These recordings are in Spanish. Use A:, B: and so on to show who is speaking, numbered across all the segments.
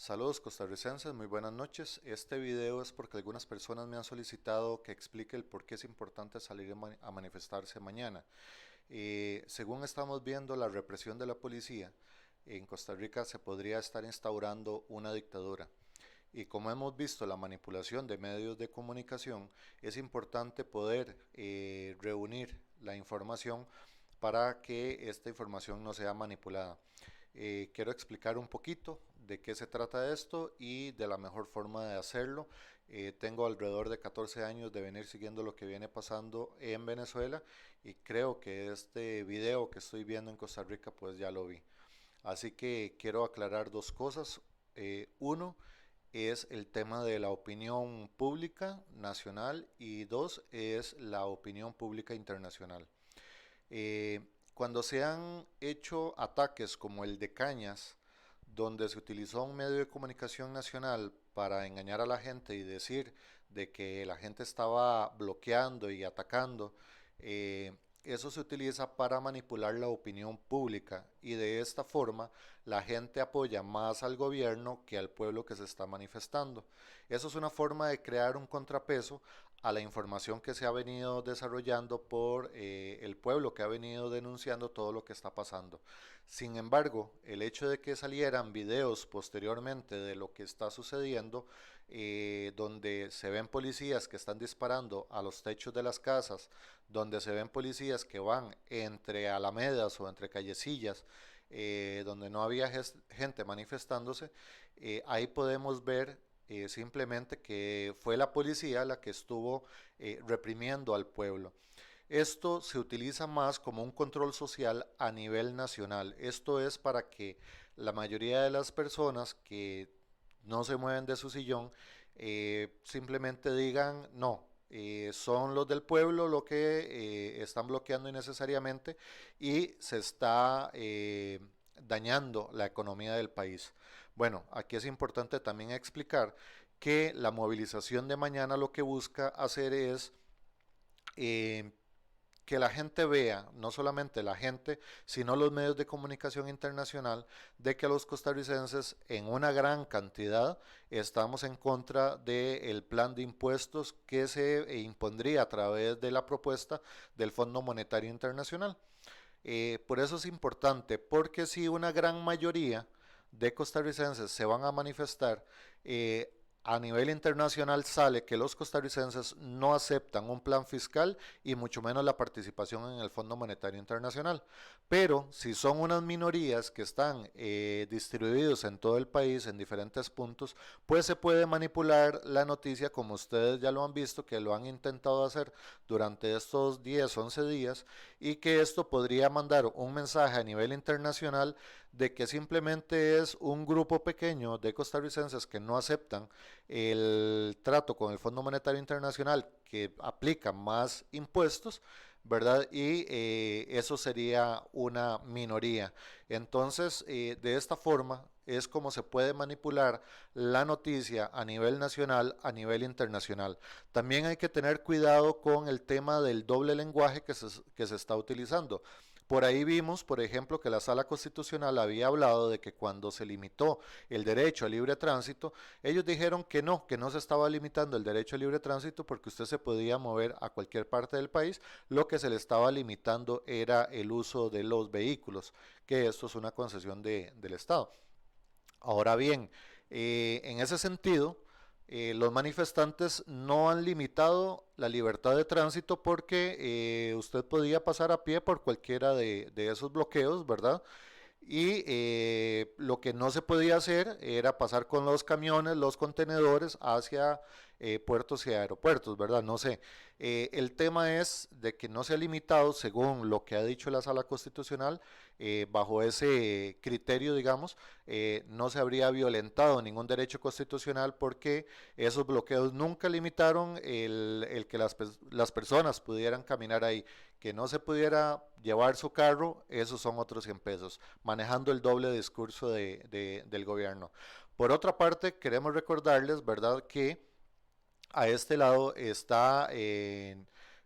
A: Saludos costarricenses, muy buenas noches. Este video es porque algunas personas me han solicitado que explique el por qué es importante salir a manifestarse mañana. Según estamos viendo la represión de la policía, en Costa Rica se podría estar instaurando una dictadura. Y como hemos visto la manipulación de medios de comunicación, es importante poder reunir la información para que esta información no sea manipulada. Quiero explicar un poquito de qué se trata esto y de la mejor forma de hacerlo. Tengo alrededor de 14 años de venir siguiendo lo que viene pasando en Venezuela y creo que este video que estoy viendo en Costa Rica pues ya lo vi. Así que quiero aclarar dos cosas. Uno es el tema de la opinión pública nacional y dos es la opinión pública internacional. Cuando se han hecho ataques como el de Cañas, donde se utilizó un medio de comunicación nacional para engañar a la gente y decir de que la gente estaba bloqueando y atacando, eso se utiliza para manipular la opinión pública y de esta forma la gente apoya más al gobierno que al pueblo que se está manifestando. Eso es una forma de crear un contrapeso a la información que se ha venido desarrollando por el pueblo que ha venido denunciando todo lo que está pasando. Sin embargo, el hecho de que salieran videos posteriormente de lo que está sucediendo, donde se ven policías que están disparando a los techos de las casas, donde se ven policías que van entre alamedas o entre callecillas, donde no había gente manifestándose, ahí podemos ver simplemente que fue la policía la que estuvo reprimiendo al pueblo. Esto se utiliza más como un control social a nivel nacional. Esto es para que la mayoría de las personas que no se mueven de su sillón simplemente digan no. Son los del pueblo lo que están bloqueando innecesariamente y se está dañando la economía del país. Bueno, aquí es importante también explicar que la movilización de mañana lo que busca hacer es eh, que la gente vea, no solamente la gente, sino los medios de comunicación internacional, de que los costarricenses en una gran cantidad estamos en contra del plan de impuestos que se impondría a través de la propuesta del Fondo Monetario Internacional. Por eso es importante, porque si una gran mayoría de costarricenses se van a manifestar, a nivel internacional sale que los costarricenses no aceptan un plan fiscal y mucho menos la participación en el Fondo Monetario Internacional. Pero si son unas minorías que están distribuidos en todo el país, en diferentes puntos, pues se puede manipular la noticia como ustedes ya lo han visto, que lo han intentado hacer durante estos 10, 11 días y que esto podría mandar un mensaje a nivel internacional de que simplemente es un grupo pequeño de costarricenses que no aceptan el trato con el Fondo Monetario Internacional que aplica más impuestos, ¿verdad? Y eso sería una minoría. Entonces, de esta forma es como se puede manipular la noticia a nivel nacional, a nivel internacional. También hay que tener cuidado con el tema del doble lenguaje que se está utilizando. Por ahí vimos, por ejemplo, que la Sala Constitucional había hablado de que cuando se limitó el derecho al libre tránsito, ellos dijeron que no se estaba limitando el derecho al libre tránsito porque usted se podía mover a cualquier parte del país, lo que se le estaba limitando era el uso de los vehículos, que esto es una concesión del Estado. Ahora bien, en ese sentido, los manifestantes no han limitado la libertad de tránsito porque usted podía pasar a pie por cualquiera de esos bloqueos, ¿verdad? Y lo que no se podía hacer era pasar con los camiones, los contenedores hacia puertos y aeropuertos, ¿verdad? No sé. El tema es de que no se ha limitado, según lo que ha dicho la Sala Constitucional, bajo ese criterio, digamos, no se habría violentado ningún derecho constitucional porque esos bloqueos nunca limitaron el que las personas pudieran caminar ahí. Que no se pudiera llevar su carro, esos son otros 100 pesos, manejando el doble discurso del gobierno. Por otra parte, queremos recordarles, ¿verdad?, que a este lado está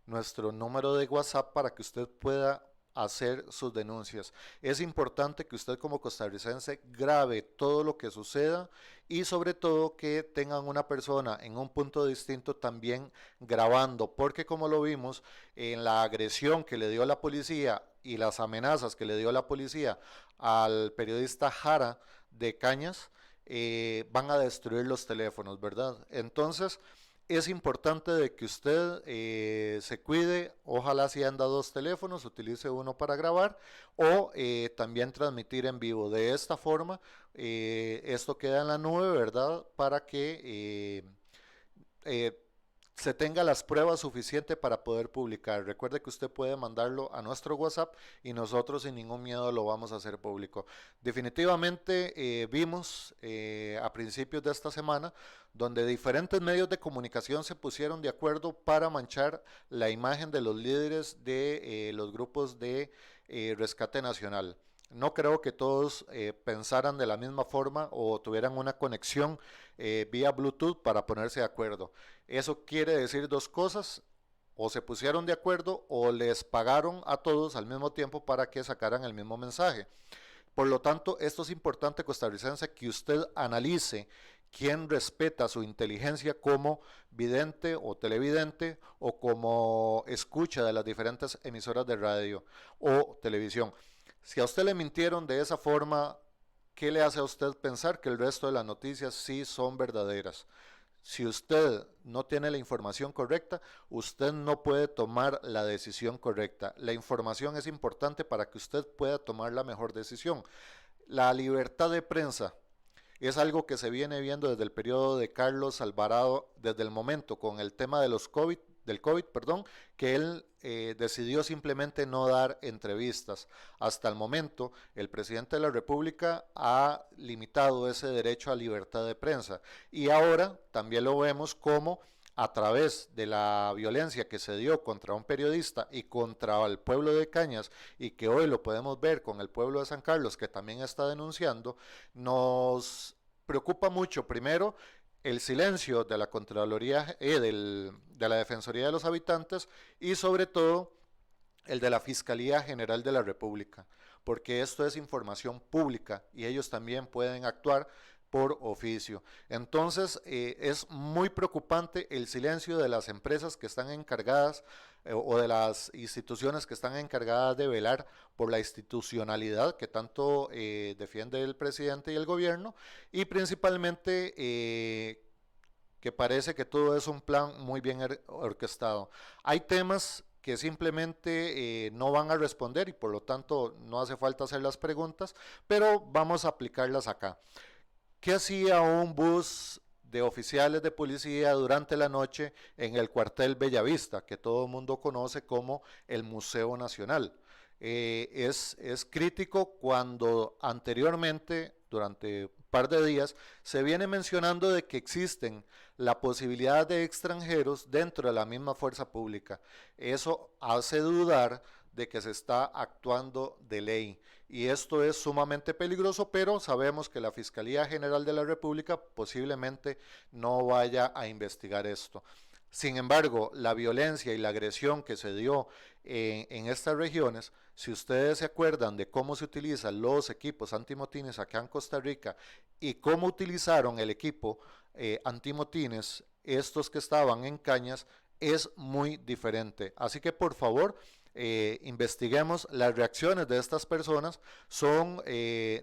A: nuestro número de WhatsApp para que usted pueda hacer sus denuncias. Es importante que usted como costarricense grabe todo lo que suceda y sobre todo que tengan una persona en un punto distinto también grabando, porque como lo vimos en la agresión que le dio la policía y las amenazas que le dio la policía al periodista Jara de Cañas, van a destruir los teléfonos, ¿verdad? Entonces, es importante de que usted se cuide, ojalá si anda dos teléfonos, utilice uno para grabar o también transmitir en vivo. De esta forma, esto queda en la nube, ¿verdad? Para que eh, se tenga las pruebas suficientes para poder publicar. Recuerde que usted puede mandarlo a nuestro WhatsApp y nosotros sin ningún miedo lo vamos a hacer público. Definitivamente vimos a principios de esta semana donde diferentes medios de comunicación se pusieron de acuerdo para manchar la imagen de los líderes de los grupos de rescate nacional. No creo que todos pensaran de la misma forma o tuvieran una conexión vía Bluetooth para ponerse de acuerdo. Eso quiere decir dos cosas: o se pusieron de acuerdo o les pagaron a todos al mismo tiempo para que sacaran el mismo mensaje. Por lo tanto, esto es importante, costarricense, que usted analice quién respeta su inteligencia como vidente o televidente o como escucha de las diferentes emisoras de radio o televisión. Si a usted le mintieron de esa forma, ¿qué le hace a usted pensar que el resto de las noticias sí son verdaderas? Si usted no tiene la información correcta, usted no puede tomar la decisión correcta. La información es importante para que usted pueda tomar la mejor decisión. La libertad de prensa es algo que se viene viendo desde el periodo de Carlos Alvarado, desde el momento con el tema de los COVID, del COVID, perdón, que él decidió simplemente no dar entrevistas. Hasta el momento, el presidente de la República ha limitado ese derecho a libertad de prensa y ahora también lo vemos como a través de la violencia que se dio contra un periodista y contra el pueblo de Cañas, y que hoy lo podemos ver con el pueblo de San Carlos, que también está denunciando, nos preocupa mucho, primero, el silencio de la Contraloría, de la Defensoría de los Habitantes y sobre todo el de la Fiscalía General de la República, porque esto es información pública y ellos también pueden actuar por oficio. Entonces, es muy preocupante el silencio de las empresas que están encargadas o de las instituciones que están encargadas de velar por la institucionalidad que tanto defiende el presidente y el gobierno, y principalmente que parece que todo es un plan muy bien orquestado. Hay temas que simplemente no van a responder y por lo tanto no hace falta hacer las preguntas, pero vamos a aplicarlas acá. ¿Qué hacía un bus de oficiales de policía durante la noche en el cuartel Bellavista, que todo el mundo conoce como el Museo Nacional? Es crítico cuando anteriormente, durante un par de días, se viene mencionando de que existen la posibilidad de extranjeros dentro de la misma fuerza pública. Eso hace dudar de que se está actuando de ley. Y esto es sumamente peligroso, pero sabemos que la Fiscalía General de la República posiblemente no vaya a investigar esto. Sin embargo, la violencia y la agresión que se dio en estas regiones, si ustedes se acuerdan de cómo se utilizan los equipos antimotines acá en Costa Rica y cómo utilizaron el equipo antimotines estos que estaban en Cañas, es muy diferente. Así que por favor, investiguemos las reacciones de estas personas. Son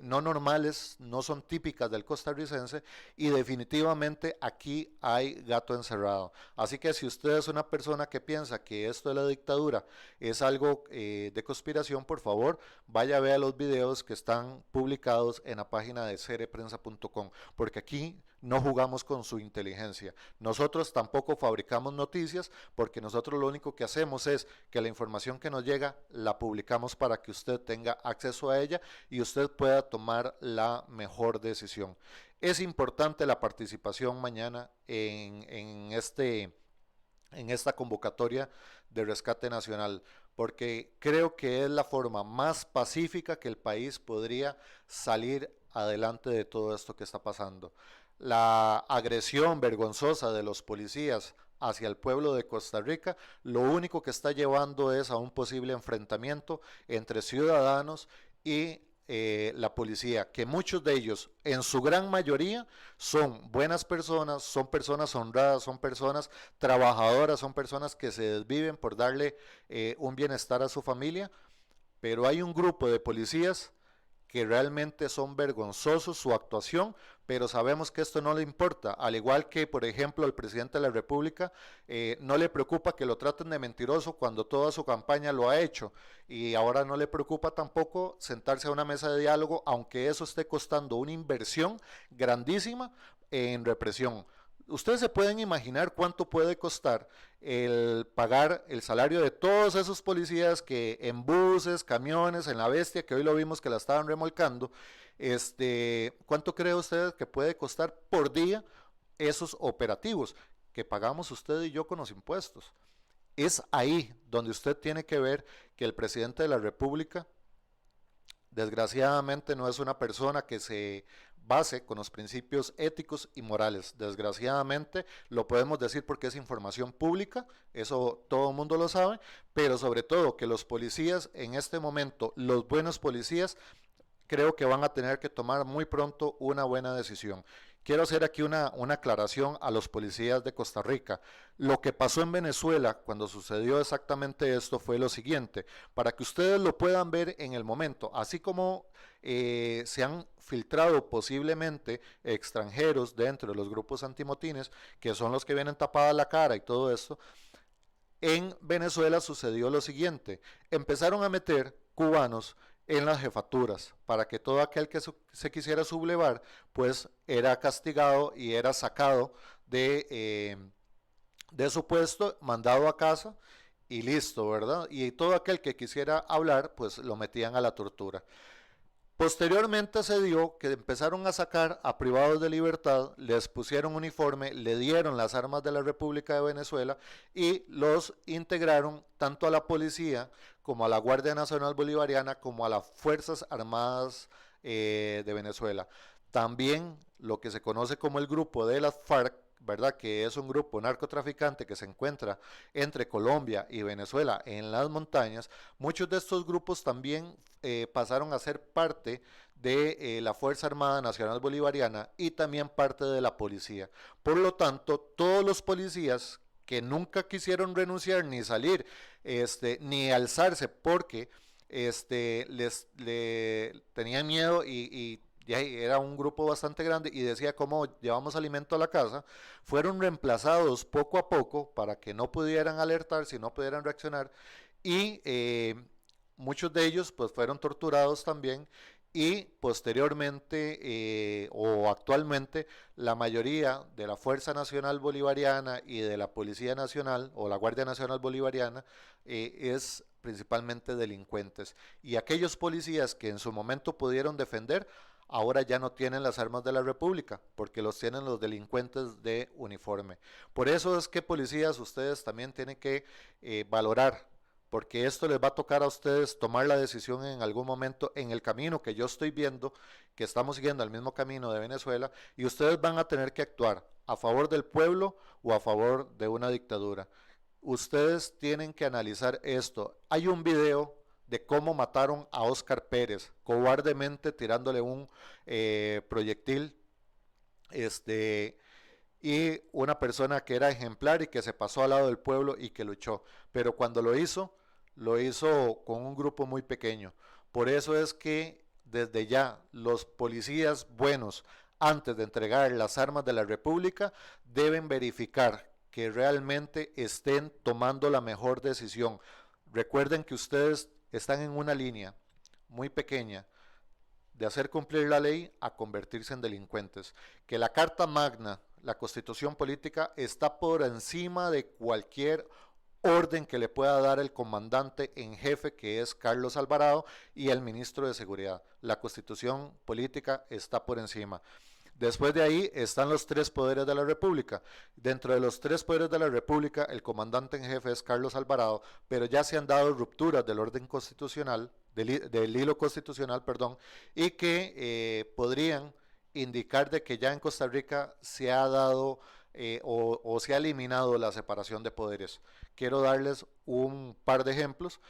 A: no normales, no son típicas del costarricense y definitivamente aquí hay gato encerrado. Así que si usted es una persona que piensa que esto de la dictadura es algo de conspiración, por favor vaya a ver los videos que están publicados en la página de celeprensa.com, porque aquí no jugamos con su inteligencia. Nosotros tampoco fabricamos noticias, porque nosotros lo único que hacemos es que la información que nos llega la publicamos para que usted tenga acceso a ella y usted pueda tomar la mejor decisión. Es importante la participación mañana en esta convocatoria de rescate nacional, porque creo que es la forma más pacífica que el país podría salir adelante de todo esto que está pasando. La agresión vergonzosa de los policías hacia el pueblo de Costa Rica, lo único que está llevando es a un posible enfrentamiento entre ciudadanos y la policía, que muchos de ellos, en su gran mayoría, son buenas personas, son personas honradas, son personas trabajadoras, son personas que se desviven por darle un bienestar a su familia, pero hay un grupo de policías que realmente son vergonzosos su actuación, pero sabemos que esto no le importa, al igual que, por ejemplo, al presidente de la República no le preocupa que lo traten de mentiroso cuando toda su campaña lo ha hecho, y ahora no le preocupa tampoco sentarse a una mesa de diálogo, aunque eso esté costando una inversión grandísima en represión. Ustedes se pueden imaginar cuánto puede costar el pagar el salario de todos esos policías que en buses, camiones, en la bestia, que hoy lo vimos que la estaban remolcando. ¿Cuánto cree usted que puede costar por día esos operativos que pagamos usted y yo con los impuestos? Es ahí donde usted tiene que ver que el presidente de la República desgraciadamente no es una persona que se base con los principios éticos y morales. Desgraciadamente lo podemos decir porque es información pública, eso todo el mundo lo sabe, pero sobre todo que los policías en este momento, los buenos policías, creo que van a tener que tomar muy pronto una buena decisión. Quiero hacer aquí una aclaración a los policías de Costa Rica. Lo que pasó en Venezuela cuando sucedió exactamente esto fue lo siguiente, para que ustedes lo puedan ver en el momento, así como se han filtrado posiblemente extranjeros dentro de los grupos antimotines, que son los que vienen tapada la cara y todo esto. En Venezuela sucedió lo siguiente, empezaron a meter cubanos en las jefaturas, para que todo aquel que se quisiera sublevar, pues era castigado y era sacado de su puesto, mandado a casa y listo, ¿verdad? Y todo aquel que quisiera hablar, pues lo metían a la tortura. Posteriormente se dio que empezaron a sacar a privados de libertad, les pusieron uniforme, le dieron las armas de la República de Venezuela y los integraron tanto a la policía como a la Guardia Nacional Bolivariana como a las Fuerzas Armadas de Venezuela. También lo que se conoce como el grupo de las FARC, ¿verdad? Que es un grupo narcotraficante que se encuentra entre Colombia y Venezuela en las montañas. Muchos de estos grupos también pasaron a ser parte de la Fuerza Armada Nacional Bolivariana y también parte de la policía. Por lo tanto, todos los policías que nunca quisieron renunciar ni salir, ni alzarse porque tenían miedo y ya era un grupo bastante grande y decía cómo llevamos alimento a la casa, fueron reemplazados poco a poco para que no pudieran alertar, si no pudieran reaccionar y muchos de ellos pues fueron torturados también y posteriormente o actualmente la mayoría de la Fuerza Nacional Bolivariana y de la Policía Nacional o la Guardia Nacional Bolivariana es principalmente delincuentes y aquellos policías que en su momento pudieron defender ahora ya no tienen las armas de la República, porque los tienen los delincuentes de uniforme. Por eso es que policías ustedes también tienen que valorar, porque esto les va a tocar a ustedes tomar la decisión en algún momento en el camino que yo estoy viendo, que estamos siguiendo el mismo camino de Venezuela, y ustedes van a tener que actuar a favor del pueblo o a favor de una dictadura. Ustedes tienen que analizar esto. Hay un video de cómo mataron a Óscar Pérez, cobardemente tirándole un proyectil, y una persona que era ejemplar y que se pasó al lado del pueblo y que luchó. Pero cuando lo hizo con un grupo muy pequeño. Por eso es que desde ya los policías buenos, antes de entregar las armas de la República, deben verificar que realmente estén tomando la mejor decisión. Recuerden que ustedes están en una línea muy pequeña de hacer cumplir la ley a convertirse en delincuentes. Que la Carta Magna, la Constitución Política, está por encima de cualquier orden que le pueda dar el comandante en jefe, que es Carlos Alvarado, y el ministro de Seguridad. La Constitución Política está por encima. Después de ahí están los tres poderes de la República. Dentro de los tres poderes de la República, el comandante en jefe es Carlos Alvarado, pero ya se han dado rupturas del orden constitucional, del hilo constitucional, perdón, y que podrían indicar de que ya en Costa Rica se ha dado o se ha eliminado la separación de poderes. Quiero darles un par de ejemplos.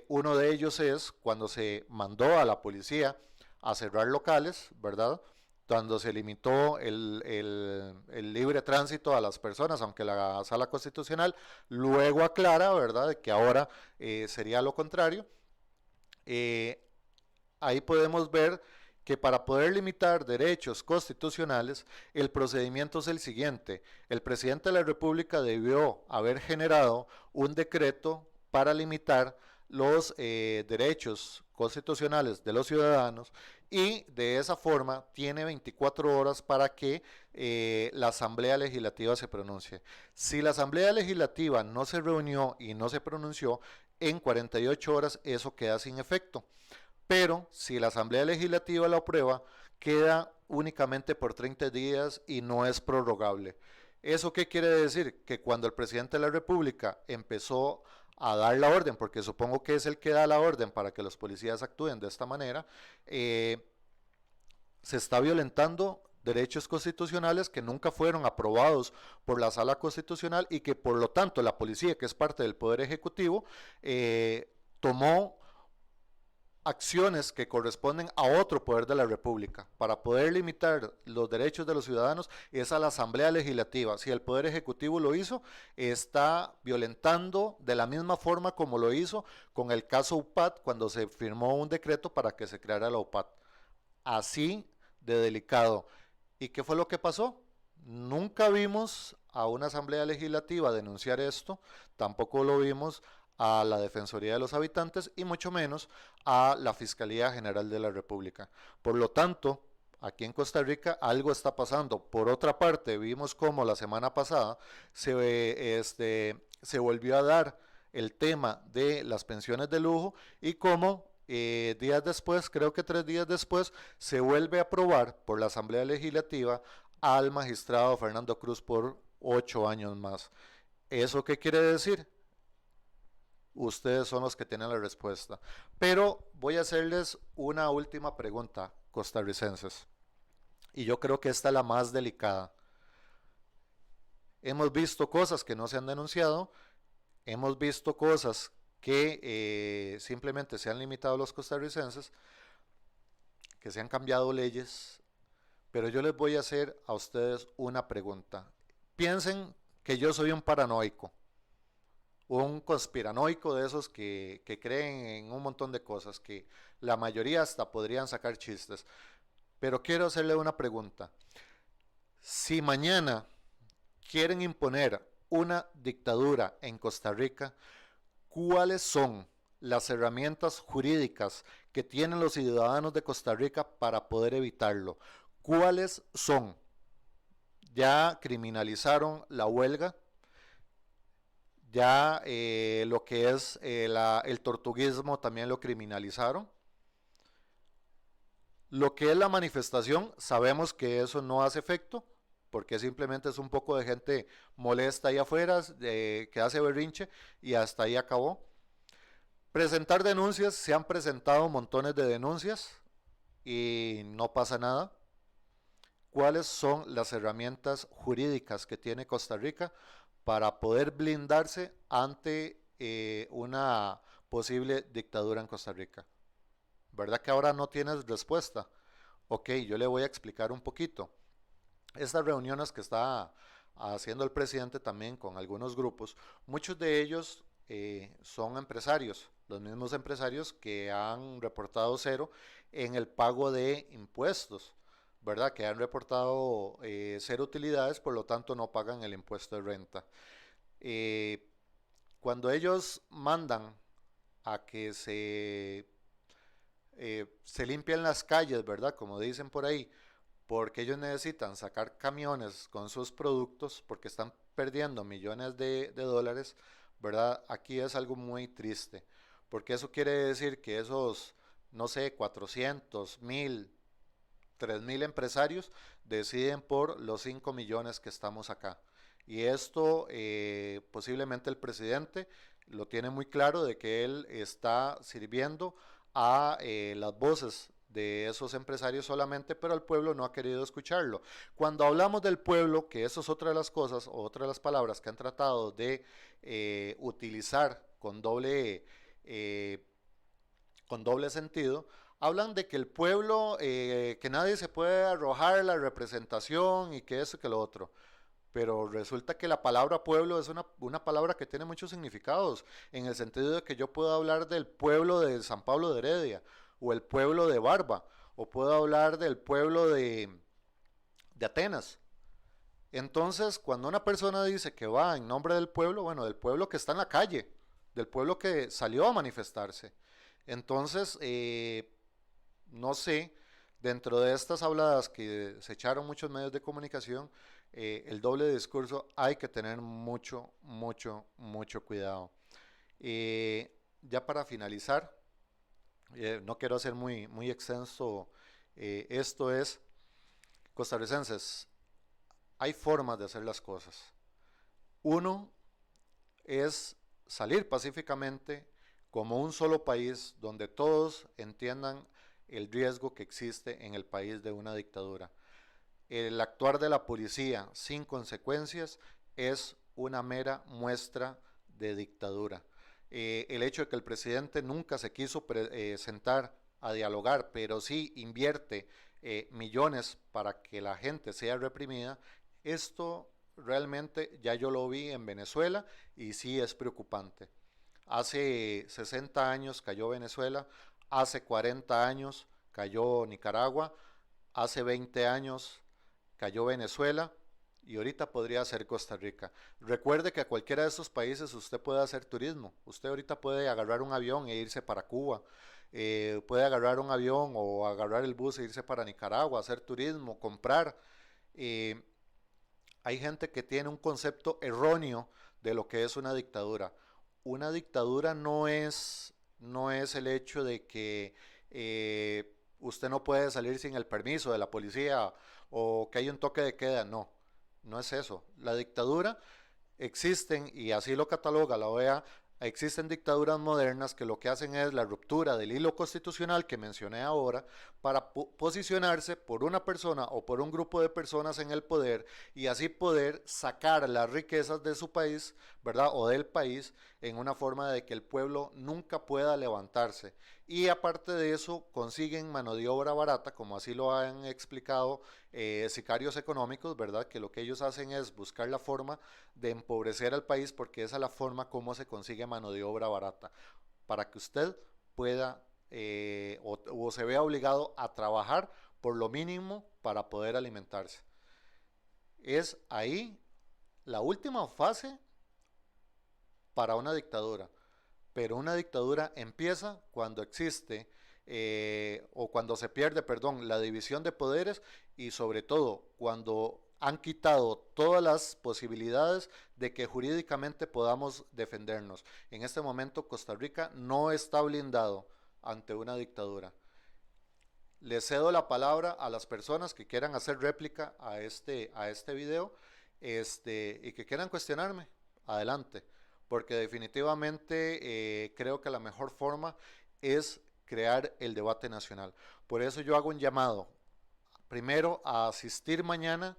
A: Uno de ellos es cuando se mandó a la policía a cerrar locales, ¿verdad? Cuando se limitó el libre tránsito a las personas, aunque la Sala Constitucional luego aclara, ¿verdad?, que ahora sería lo contrario. Eh, Ahí podemos ver que para poder limitar derechos constitucionales, el procedimiento es el siguiente. El presidente de la República debió haber generado un decreto para limitar los derechos constitucionales de los ciudadanos y de esa forma tiene 24 horas para que la Asamblea Legislativa se pronuncie. Si la Asamblea Legislativa no se reunió y no se pronunció, en 48 horas eso queda sin efecto. Pero si la Asamblea Legislativa lo aprueba, queda únicamente por 30 días y no es prorrogable. ¿Eso qué quiere decir? Que cuando el presidente de la República empezó a dar la orden, porque supongo que es el que da la orden para que los policías actúen de esta manera, se está violentando derechos constitucionales que nunca fueron aprobados por la Sala Constitucional y que por lo tanto la policía, que es parte del Poder Ejecutivo, tomó acciones que corresponden a otro poder de la República. Para poder limitar los derechos de los ciudadanos es a la Asamblea Legislativa. Si el Poder Ejecutivo lo hizo, está violentando de la misma forma como lo hizo con el caso UPAD cuando se firmó un decreto para que se creara la UPAD. Así de delicado. ¿Y qué fue lo que pasó? Nunca vimos a una Asamblea Legislativa denunciar esto, tampoco lo vimos a la Defensoría de los Habitantes y mucho menos a la Fiscalía General de la República. Por lo tanto, aquí en Costa Rica algo está pasando. Por otra parte, vimos cómo la semana pasada se volvió a dar el tema de las pensiones de lujo y cómo días después, creo que 3 días después, se vuelve a aprobar por la Asamblea Legislativa al magistrado Fernando Cruz por 8 años más. ¿Eso qué quiere decir? Ustedes son los que tienen la respuesta. Pero voy a hacerles una última pregunta, costarricenses. Y yo creo que esta es la más delicada. Hemos visto cosas que no se han denunciado, hemos visto cosas que simplemente se han limitado a los costarricenses, que se han cambiado leyes, pero yo les voy a hacer a ustedes una pregunta. Piensen que yo soy un paranoico, un conspiranoico de esos que creen en un montón de cosas, que la mayoría hasta podrían sacar chistes. Pero quiero hacerle una pregunta. Si mañana quieren imponer una dictadura en Costa Rica, ¿cuáles son las herramientas jurídicas que tienen los ciudadanos de Costa Rica para poder evitarlo? ¿Cuáles son? Ya criminalizaron la huelga, ya lo que es el tortuguismo también lo criminalizaron. Lo que es la manifestación, sabemos que eso no hace efecto, porque simplemente es un poco de gente molesta ahí afuera, que hace berrinche, y hasta ahí acabó. Presentar denuncias, se han presentado montones de denuncias y no pasa nada. ¿Cuáles son las herramientas jurídicas que tiene Costa Rica para poder blindarse ante una posible dictadura en Costa Rica? ¿Verdad que ahora no tienes respuesta? Ok, yo le voy a explicar un poquito. Estas reuniones que está haciendo el presidente también con algunos grupos, muchos de ellos son empresarios, los mismos empresarios que han reportado cero en el pago de impuestos, ¿verdad? Que han reportado cero utilidades, por lo tanto no pagan el impuesto de renta. Eh, Cuando ellos mandan a que se limpien las calles, ¿verdad? Como dicen por ahí, porque ellos necesitan sacar camiones con sus productos porque están perdiendo millones de dólares, ¿verdad? Aquí es algo muy triste, porque eso quiere decir que esos, no sé, 400.000, 3.000 empresarios deciden por los 5 millones que estamos acá. Y esto posiblemente el presidente lo tiene muy claro de que él está sirviendo a las voces de esos empresarios solamente, pero el pueblo no ha querido escucharlo. Cuando hablamos del pueblo, que eso es otra de las cosas, o otra de las palabras que han tratado de utilizar eh, con doble sentido, hablan de que el pueblo, que nadie se puede arrojar la representación y que eso y que lo otro. Pero resulta que la palabra pueblo es una palabra que tiene muchos significados, en el sentido de que yo puedo hablar del pueblo de San Pablo de Heredia, o el pueblo de Barba, o puedo hablar del pueblo de Atenas. Entonces, cuando una persona dice que va en nombre del pueblo, bueno, del pueblo que está en la calle, del pueblo que salió a manifestarse. Entonces, no sé, dentro de estas habladas que se echaron muchos medios de comunicación, el doble discurso hay que tener mucho, mucho, mucho cuidado. Ya para finalizar, no quiero hacer muy, muy extenso, esto es, costarricenses, hay formas de hacer las cosas. Uno es salir pacíficamente como un solo país donde todos entiendan el riesgo que existe en el país de una dictadura. El actuar de la policía sin consecuencias es una mera muestra de dictadura. El hecho de que el presidente nunca se quiso sentar a dialogar, pero sí invierte millones para que la gente sea reprimida, esto realmente ya yo lo vi en Venezuela y sí es preocupante. Hace 60 años cayó Venezuela, hace 40 años cayó Nicaragua, hace 20 años cayó Venezuela y ahorita podría ser Costa Rica. Recuerde que a cualquiera de estos países usted puede hacer turismo. Usted ahorita puede agarrar un avión e irse para Cuba. Puede agarrar un avión o agarrar el bus e irse para Nicaragua, hacer turismo, comprar. Eh, Hay gente que tiene un concepto erróneo de lo que es una dictadura. Una dictadura no es el hecho de que usted no puede salir sin el permiso de la policía o que hay un toque de queda. No, no es eso. La dictadura existen, y así lo cataloga la OEA, existen dictaduras modernas que lo que hacen es la ruptura del hilo constitucional que mencioné ahora para posicionarse por una persona o por un grupo de personas en el poder y así poder sacar las riquezas de su país, ¿verdad? O del país en una forma de que el pueblo nunca pueda levantarse. Y aparte de eso, consiguen mano de obra barata, como así lo han explicado sicarios económicos, ¿verdad? Que lo que ellos hacen es buscar la forma de empobrecer al país porque esa es la forma como se consigue mano de obra barata, para que usted pueda o se vea obligado a trabajar por lo mínimo para poder alimentarse. Es ahí la última fase para una dictadura, pero una dictadura empieza cuando existe o cuando se pierde, perdón, la división de poderes y sobre todo cuando han quitado todas las posibilidades de que jurídicamente podamos defendernos. En este momento Costa Rica no está blindado ante una dictadura. Le cedo la palabra a las personas que quieran hacer réplica a este video y que quieran cuestionarme. Adelante, porque definitivamente creo que la mejor forma es crear el debate nacional. Por eso yo hago un llamado, primero, a asistir mañana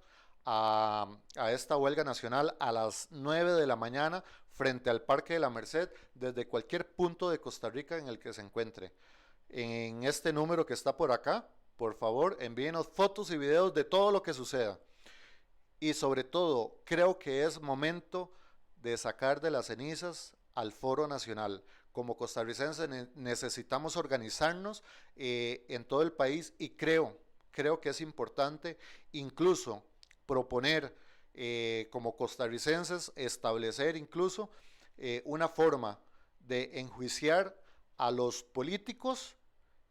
A: a esta huelga nacional a las 9 de la mañana frente al Parque de la Merced desde cualquier punto de Costa Rica en el que se encuentre. En este número que está por acá, por favor, envíenos fotos y videos de todo lo que suceda. Y sobre todo, creo que es momento de sacar de las cenizas al Foro Nacional. Como costarricenses necesitamos organizarnos en todo el país y creo que es importante incluso proponer como costarricenses, establecer incluso una forma de enjuiciar a los políticos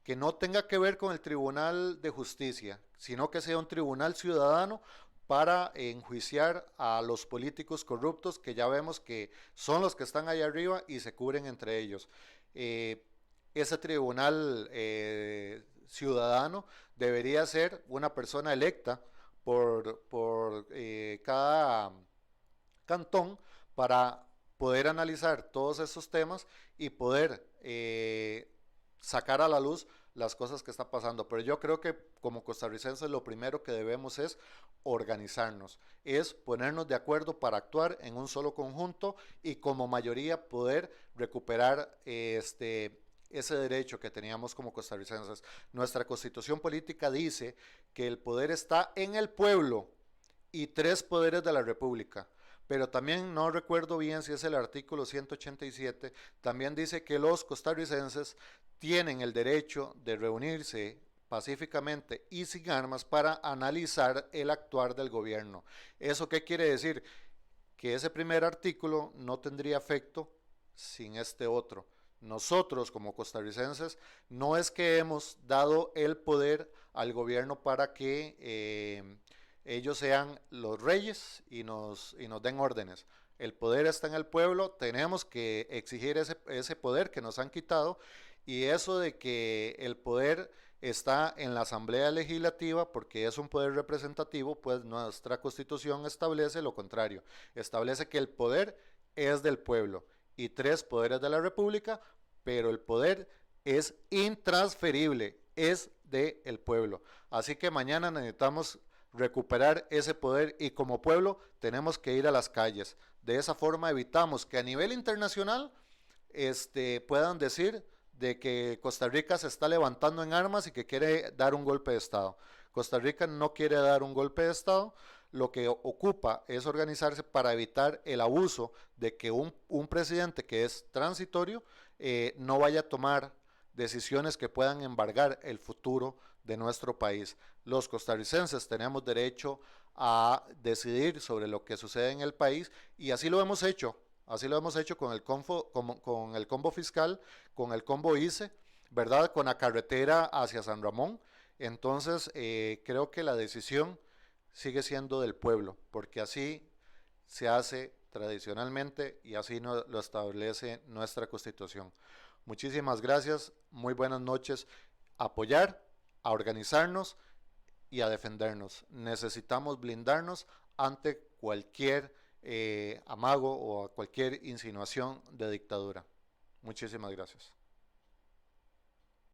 A: que no tenga que ver con el Tribunal de Justicia, sino que sea un tribunal ciudadano para enjuiciar a los políticos corruptos que ya vemos que son los que están allá arriba y se cubren entre ellos. Eh, Ese tribunal ciudadano debería ser una persona electa por cada cantón para poder analizar todos esos temas y poder sacar a la luz las cosas que está pasando, pero yo creo que como costarricenses lo primero que debemos es organizarnos, es ponernos de acuerdo para actuar en un solo conjunto y como mayoría poder recuperar ese derecho que teníamos como costarricenses. Nuestra constitución política dice que el poder está en el pueblo y tres poderes de la república. Pero también no recuerdo bien si es el artículo 187, también dice que los costarricenses tienen el derecho de reunirse pacíficamente y sin armas para analizar el actuar del gobierno. ¿Eso qué quiere decir? Que ese primer artículo no tendría efecto sin este otro. Nosotros como costarricenses no es que hemos dado el poder al gobierno para que ellos sean los reyes y nos den órdenes. El poder está en el pueblo, tenemos que exigir ese poder que nos han quitado y eso de que el poder está en la Asamblea Legislativa porque es un poder representativo, pues nuestra Constitución establece lo contrario, establece que el poder es del pueblo y tres poderes de la República, pero el poder es intransferible, es del pueblo. Así que mañana necesitamos recuperar ese poder y como pueblo tenemos que ir a las calles. De esa forma evitamos que a nivel internacional puedan decir de que Costa Rica se está levantando en armas y que quiere dar un golpe de Estado. Costa Rica no quiere dar un golpe de Estado, lo que ocupa es organizarse para evitar el abuso de que un presidente que es transitorio no vaya a tomar decisiones que puedan embargar el futuro de nuestro país. Los costarricenses tenemos derecho a decidir sobre lo que sucede en el país y así lo hemos hecho. Así lo hemos hecho con el combo fiscal, con el combo ICE, ¿verdad? Con la carretera hacia San Ramón. Entonces, creo que la decisión sigue siendo del pueblo, porque así se hace tradicionalmente y así lo establece nuestra Constitución. Muchísimas gracias, muy buenas noches. Apoyar, a organizarnos y a defendernos. Necesitamos blindarnos ante cualquier amago o a cualquier insinuación de dictadura. Muchísimas gracias.